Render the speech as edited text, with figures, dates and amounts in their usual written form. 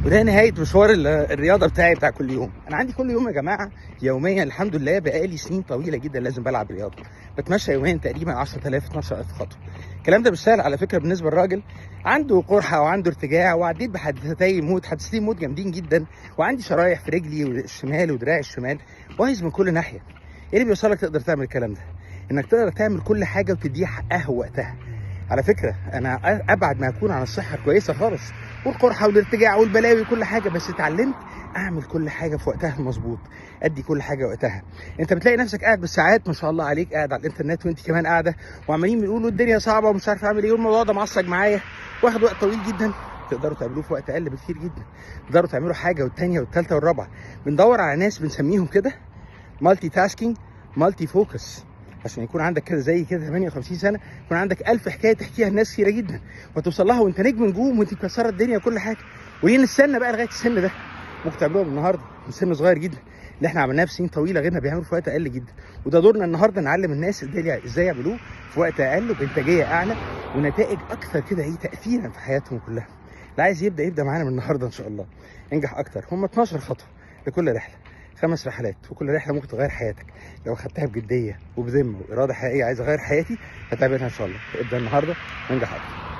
وده نهايه مشوار الرياضه بتاعي بتاع كل يوم. انا عندي كل يوم يا جماعه يوميا الحمد لله بقالي سنين طويله جدا لازم بلعب رياضه. بتمشى يوميا تقريبا 10000 12000 خطوه. الكلام ده مش سهل على فكره بالنسبه للراجل عنده قرحه وعنده ارتجاع، وعديت حادثتين موت جامدين جدا، وعندي شرايح في رجلي الشمال ودراعي الشمال، واهز من كل ناحيه. ايه اللي بيوصلك تقدر تعمل الكلام ده؟ انك تقدر تعمل كل حاجه وتديها حقها ووقتها. على فكره انا ابعد ما اكون عن الصحه الكويسه خالص، والقرحه والارتجاع والبلاوي وكل حاجه، بس اتعلمت اعمل كل حاجه في وقتها المظبوط، ادي كل حاجه وقتها. انت بتلاقي نفسك قاعد بالساعات ما شاء الله عليك، قاعد على الانترنت وانت كمان قاعده، وعمالين بيقولوا الدنيا صعبه ومش عارف اعمل ايه، والموضوع ده معصب معايا واخد وقت طويل جدا. تقدروا تعملوه في وقت اقل بكتير جدا. تقدروا تعملوا حاجه والثانيه والثالثه والرابعه. بندور على ناس بنسميهم كده مالتي تاسكينج، مالتي فوكس، عشان يكون عندك كده زي كده 58 سنه يكون عندك 1000 حكايه تحكيها لناس كتيره جدا، وتوصل لها وانت نجم نجوم وانت مكسره الدنيا وكل حاجه. وليه نستنى بقى لغايه السن ده؟ ممكن تعملوها النهارده من سن صغير جدا. اللي احنا عملناه في سنين طويله غيرنا بيعملوا في وقت اقل جدا، وده دورنا النهارده نعلم الناس ازاي يعملوه في وقت اقل وبانتاجيه اعلى ونتائج اكثر كده ايه تاثيرا في حياتهم كلها. اللي عايز يبدا معانا من النهارده ان شاء الله. انجح اكتر. هم 12 خطوه لكل رحله، 5 رحلات، وكل رحله ممكن تغير حياتك لو اخدتها بجديه وبذمه واراده حقيقيه. عايز اغير حياتي هتعملها ان شاء الله. ابدا النهارده وانجح اكتر.